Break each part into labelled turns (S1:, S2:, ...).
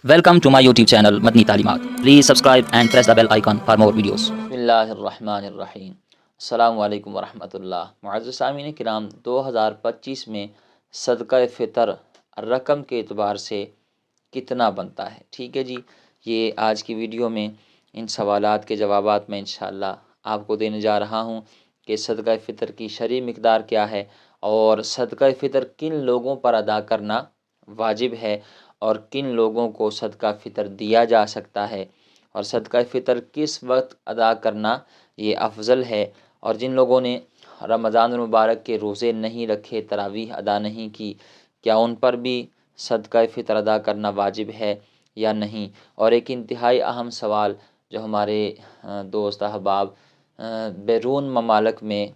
S1: Welcome to my YouTube channel Madni Talimat. Please subscribe and press the bell icon for more videos.
S2: बिस्मिल्लाहिर्रहमानिर्रहीम। अस्सलामु अलैकुम वरहमतुल्लाह। मुअज़्ज़ज़ सामीन किराम, 2025 में सदका फ़ितर रकम के एतबार से कितना बनता है? ठीक है जी, ये आज की वीडियो में इन सवालात के जवाबात मैं इंशाअल्लाह आपको देने जा रहा हूँ कि सदका फ़ितर की शरई मिक़दार क्या है और सदका फ़ितर किन लोगों पर अदा करना वाजिब है और किन लोगों को सदका फ़ितर दिया जा सकता है और सदका फ़ितर किस वक्त अदा करना ये अफजल है। और जिन लोगों ने रमज़ान मुबारक के रोज़े नहीं रखे, तरावीह अदा नहीं की, क्या उन पर भी सदका फ़ितर अदा करना वाजिब है या नहीं। और एक इंतहाई अहम सवाल जो हमारे दोस्त अहबाब बैरून ममालिक में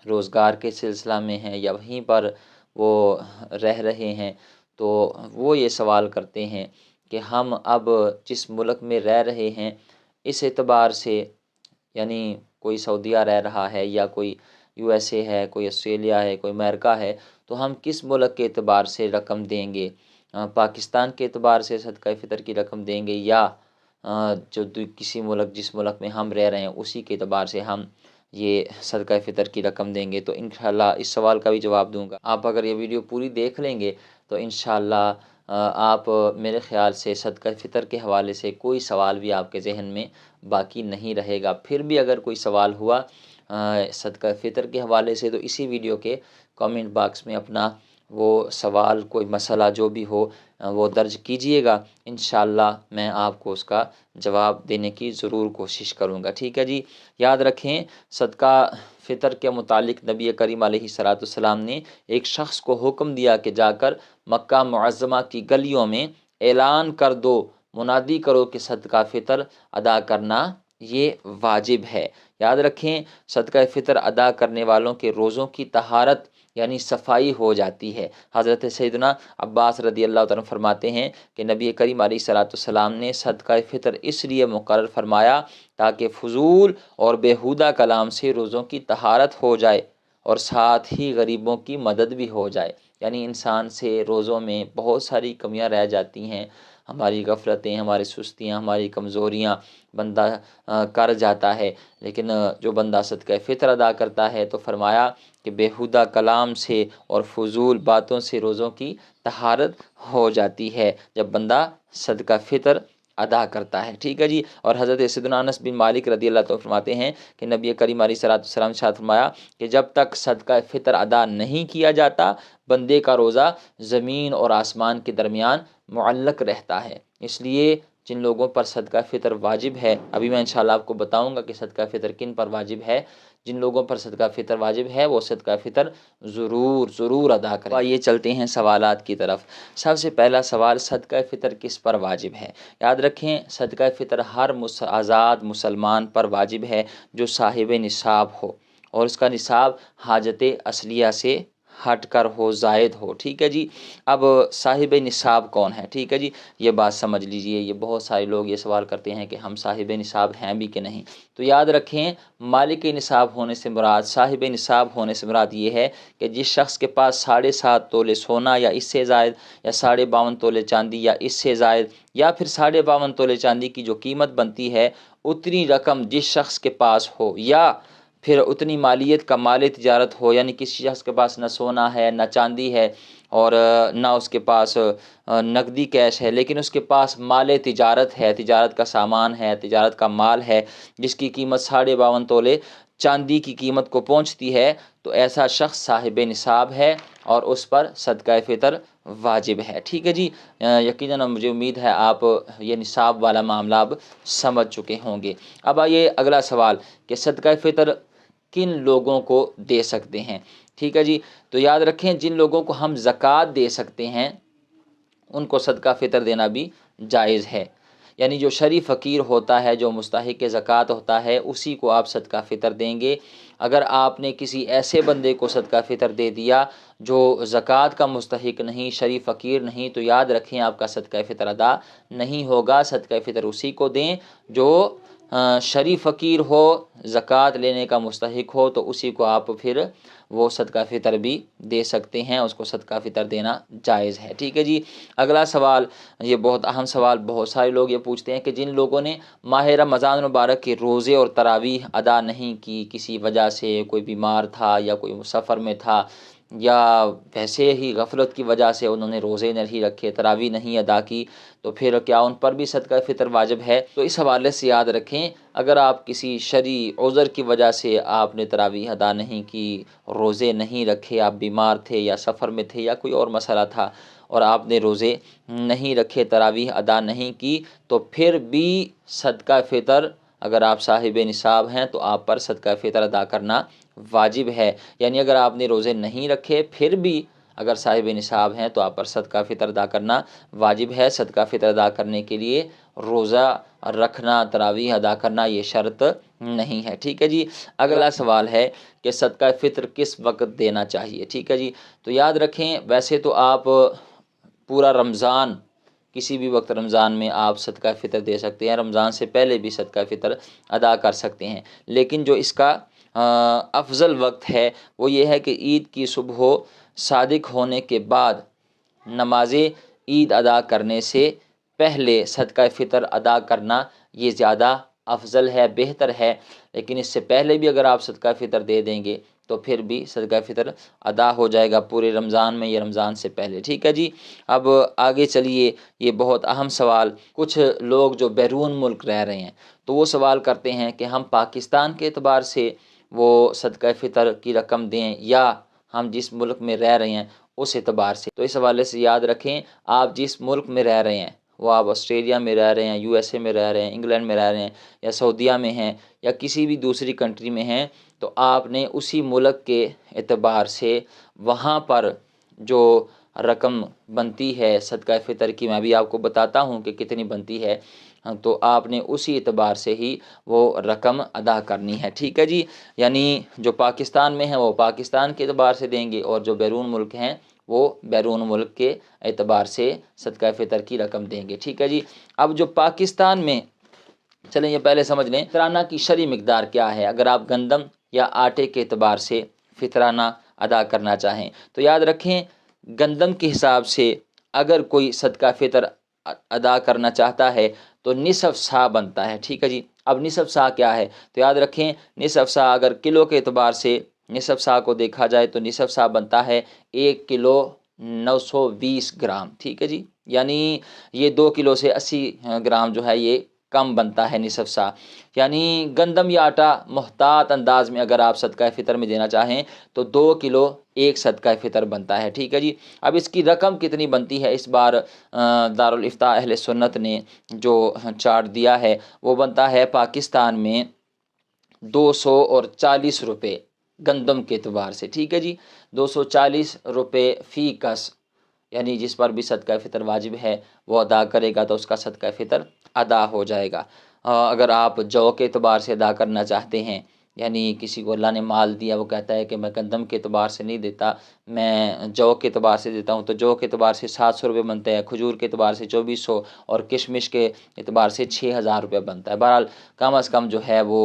S2: रोज़गार के सिलसिला में हैं या वहीं पर वो रह रहे हैं, तो वो ये सवाल करते हैं कि हम अब जिस मुल्क में रह रहे हैं इस एतबार से, यानी कोई सऊदीया रह रहा है या कोई यूएसए है, कोई ऑस्ट्रेलिया है, कोई अमेरिका है, तो हम किस मुल्क के एतबार से रकम देंगे? पाकिस्तान के एतबार से सदका फ़ितर की रकम देंगे या किसी मुल्क जिस मुल्क में हम रह रहे हैं उसी के एतबार से हम ये सदका फ़ितर की रकम देंगे? तो इंशाअल्लाह इस सवाल का भी जवाब दूंगा। आप अगर ये वीडियो पूरी देख लेंगे तो इंशाअल्लाह आप मेरे ख़्याल से सदका फ़ितर के हवाले से कोई सवाल भी आपके ज़हन में बाकी नहीं रहेगा। फिर भी अगर कोई सवाल हुआ सदका फ़ितर के हवाले से तो इसी वीडियो के कमेंट बॉक्स में अपना वो सवाल, कोई मसला जो भी हो वो दर्ज कीजिएगा। इंशाअल्लाह मैं आपको उसका जवाब देने की ज़रूर कोशिश करूँगा। ठीक है जी, याद रखें सदका फ़ितर के मुतालिक नबी करीम अलैहिस्सलाम ने एक शख्स को हुक्म दिया कि जाकर मक्का मुअज़्ज़मा की गलियों में ऐलान कर दो, मुनादी करो कि सदका फ़ितर अदा करना ये वाजिब है। याद रखें सदका फ़ितर अदा करने वालों के रोज़ों की तहारत यानी सफ़ाई हो जाती है। हज़रत सैयदना अब्बास रदी अल्लाह तआला फरमाते हैं कि नबी करीम अलैहिस्सलाम ने सदका फ़ितर इसलिए मुकर्रर फरमाया ताकि फ़ुज़ूल और बेहुदा कलाम से रोज़ों की तहारत हो जाए और साथ ही गरीबों की मदद भी हो जाए। यानी इंसान से रोज़ों में बहुत सारी कमियां रह जाती हैं, हमारी गफलतें, हमारी सुस्तियां, हमारी कमज़ोरियां बंदा कर जाता है, लेकिन जो बंदा सदका फ़ितर अदा करता है तो फरमाया कि बेहुदा कलाम से और फजूल बातों से रोज़ों की तहारत हो जाती है जब बंदा सदका फ़ितर अदा करता है। ठीक है जी। और हज़रत सैयदना अनस बिन मालिक रदी अल्लाह तआला फरमाते हैं कि नबी करीम अलैहिस्सलाम ने फरमाया कि जब तक सदका फ़ितर अदा नहीं किया जाता बंदे का रोज़ा ज़मीन और आसमान के दरमियान मुअल्लक़ रहता है। इसलिए जिन लोगों पर सदका फ़ितर वाजिब है, अभी मैं इंशाअल्लाह आपको बताऊंगा कि सदका फ़ितर किन पर वाजिब है, जिन लोगों पर सदका फ़ितर वाजिब है वो सदका फ़ितर ज़रूर अदा करें। ये चलते हैं सवालात की तरफ। सबसे पहला सवाल, सदका फ़ितर किस पर वाजिब है? याद रखें सदका फ़ितर हर आज़ाद मुसलमान पर वाजिब है जो साहिब निसाब हो और उसका निसाब हाजत असलिया से हट कर हो, ज़ायद हो। ठीक है जी। अब साहिब निसाब कौन है? ठीक है जी, ये बात समझ लीजिए। ये बहुत सारे लोग ये सवाल करते हैं कि हम साहिब निसाब हैं भी कि नहीं। तो याद रखें मालिक निसाब होने से मुराद, साहिब निसाब होने से मुराद ये है कि जिस शख्स के पास 7.5 तोले सोना या इससे ज़ायद या 52.5 तोले चांदी या इससे ज़ायद या फिर 52.5 तोले चांदी की जो कीमत बनती है उतनी रकम जिस शख्स के पास हो या फिर उतनी मालियत का माल तिजारत हो, यानी किसी शख्स के पास न सोना है न चांदी है और ना उसके पास नकदी कैश है, लेकिन उसके पास माल तिजारत है, तिजारत का सामान है, तिजारत का माल है जिसकी कीमत 52.5 तोले चांदी की कीमत को पहुंचती है, तो ऐसा शख्स साहिब निसाब है और उस पर सदका फ़ितर वाजिब है। ठीक है जी। यकीनन मुझे उम्मीद है आप ये निसाब वाला मामला अब समझ चुके होंगे। अब आइए अगला सवाल कि सदका फ़ितर किन लोगों को दे सकते हैं? ठीक है जी। तो याद रखें जिन लोगों को हम ज़कात दे सकते हैं उनको सदका फ़ितर देना भी जायज़ है। यानी जो शरीफ फ़कीर होता है, जो मुस्तहिक़ ज़कात होता है, उसी को आप सदका फ़ितर देंगे। अगर आपने किसी ऐसे बंदे को सदका फ़ितर दे दिया जो ज़कात का मुस्तहिक़ नहीं, शरीफ फ़कीर नहीं, तो याद रखें आपका सदका फ़ितर अदा नहीं होगा। सदका फ़ितर उसी को दें जो شرعی فقیر ہو، زکوٰۃ لینے کا مستحق ہو، تو اسی کو آپ پھر وہ صدقہ فطر بھی دے سکتے ہیں، اس کو صدقہ فطر دینا جائز ہے۔ ٹھیک ہے جی۔ اگلا سوال، یہ بہت اہم سوال، بہت سارے لوگ یہ پوچھتے ہیں کہ جن لوگوں نے ماہ رمضان المبارک کے روزے اور تراویح ادا نہیں کی، کسی وجہ سے، کوئی بیمار تھا یا کوئی سفر میں تھا، یا ویسے ہی غفلت کی وجہ سے انہوں نے روزے نہیں رکھے، تراویح نہیں ادا کی، تو پھر کیا ان پر بھی صدقہ فطر واجب ہے؟ تو اس حوالے سے یاد رکھیں، اگر آپ کسی شرعی عذر کی وجہ سے آپ نے تراویح ادا نہیں کی، روزے نہیں رکھے، آپ بیمار تھے یا سفر میں تھے یا کوئی اور مسئلہ تھا، اور آپ نے روزے نہیں رکھے، تراویح ادا نہیں کی، تو پھر بھی صدقہ فطر، اگر آپ صاحب نصاب ہیں تو آپ پر صدقہ فطر ادا کرنا واجب ہے۔ یعنی اگر آپ نے روزے نہیں رکھے پھر بھی اگر صاحب نصاب ہیں تو آپ پر صدقہ فطر ادا کرنا واجب ہے۔ صدقہ فطر ادا کرنے کے لیے روزہ رکھنا، تراویح ادا کرنا یہ شرط نہیں ہے۔ ٹھیک ہے جی۔ اگلا سوال ہے کہ صدقہ فطر کس وقت دینا چاہیے؟ ٹھیک ہے جی۔ تو یاد رکھیں، ویسے تو آپ پورا رمضان، کسی بھی وقت رمضان میں آپ صدقہ فطر دے سکتے ہیں، رمضان سے پہلے بھی صدقہ فطر ادا کر سکتے ہیں، لیکن جو اس کا افضل وقت ہے وہ یہ ہے کہ عید کی صبح صادق ہونے کے بعد نماز عید ادا کرنے سے پہلے صدقہ فطر ادا کرنا یہ زیادہ افضل ہے، بہتر ہے۔ لیکن اس سے پہلے بھی اگر آپ صدقہ فطر دے دیں گے تو پھر بھی صدقہ فطر ادا ہو جائے گا پورے رمضان میں یا رمضان سے پہلے۔ ٹھیک ہے جی۔ اب آگے چلیے، یہ بہت اہم سوال، کچھ لوگ جو بیرون ملک رہ رہے ہیں تو وہ سوال کرتے ہیں کہ ہم پاکستان کے اعتبار سے وہ صدقہ فطر کی رقم دیں یا ہم جس ملک میں رہ رہے ہیں اس اعتبار سے۔ تو اس حوالے سے یاد رکھیں، آپ جس ملک میں رہ رہے ہیں، وہ آپ آسٹریلیا میں رہ رہے ہیں، یو ایس اے میں رہ رہے ہیں، انگلینڈ میں رہ رہے ہیں، یا سعودیہ میں ہیں، یا کسی بھی دوسری کنٹری میں ہیں، تو آپ نے اسی ملک کے اعتبار سے وہاں پر جو رقم بنتی ہے صدقہ فطر کی، میں بھی آپ کو بتاتا ہوں کہ کتنی بنتی ہے، تو آپ نے اسی اعتبار سے ہی وہ رقم ادا کرنی ہے۔ ٹھیک ہے جی۔ یعنی جو پاکستان میں ہیں وہ پاکستان کے اعتبار سے دیں گے، اور جو بیرون ملک ہیں وہ بیرون ملک کے اعتبار سے صدقہ فطر کی رقم دیں گے۔ ٹھیک ہے جی۔ اب جو پاکستان میں، چلیں یہ پہلے سمجھ لیں فطرانہ کی شرعی مقدار کیا ہے۔ اگر آپ گندم یا آٹے کے اعتبار سے فطرانہ ادا کرنا چاہیں تو یاد رکھیں، گندم کے حساب سے اگر کوئی صدقہ فطر ادا کرنا چاہتا ہے تو نصف سا بنتا ہے۔ ٹھیک ہے جی۔ اب نصف سا کیا ہے؟ تو یاد رکھیں، نصف سا اگر کلو کے اعتبار سے نصف سا کو دیکھا جائے تو نصف سا بنتا ہے 1 کلو 920 گرام۔ ٹھیک ہے جی۔ یعنی یہ 2 کلو سے 80 گرام جو ہے یہ کم بنتا ہے نصف سا۔ یعنی گندم یا آٹا محتاط انداز میں اگر آپ صدقہ فطر میں دینا چاہیں تو 2 کلو ایک صدقہ فطر بنتا ہے۔ ٹھیک ہے جی۔ اب اس کی رقم کتنی بنتی ہے، اس بار دارالافتاء اہل سنت نے جو چارٹ دیا ہے وہ بنتا ہے پاکستان میں 240 روپے گندم کے اعتبار سے۔ ٹھیک ہے جی۔ 240 روپے فی کس، یعنی جس پر بھی صدقہ فطر واجب ہے وہ ادا کرے گا تو اس کا صدقہ فطر ادا ہو جائے گا۔ اگر آپ جو کے اعتبار سے ادا کرنا چاہتے ہیں، یعنی کسی کو اللہ نے مال دیا، وہ کہتا ہے کہ میں گندم کے اعتبار سے نہیں دیتا، میں جو کے اعتبار سے دیتا ہوں، تو جو کے اعتبار سے 700 روپے بنتا ہے، کھجور کے اعتبار سے 2400، اور کشمش کے اعتبار سے 6000 روپے بنتا ہے۔ بہرحال کم از کم جو ہے وہ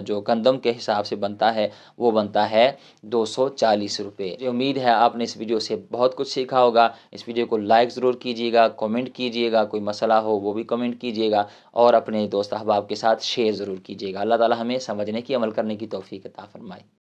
S2: جو گندم کے حساب سے بنتا ہے وہ بنتا ہے 240 روپے۔ مجھے امید ہے آپ نے اس ویڈیو سے بہت کچھ سیکھا ہوگا۔ اس ویڈیو کو لائک ضرور کیجیے گا، کمنٹ کیجیے گا، کوئی مسئلہ ہو وہ بھی کمنٹ کیجیے گا، اور اپنے دوست احباب کے ساتھ شیئر ضرور کیجیے گا۔ اللہ تعالی ہمیں سمجھنے کی، عمل کرنے کی توفیق عطا فرمائے۔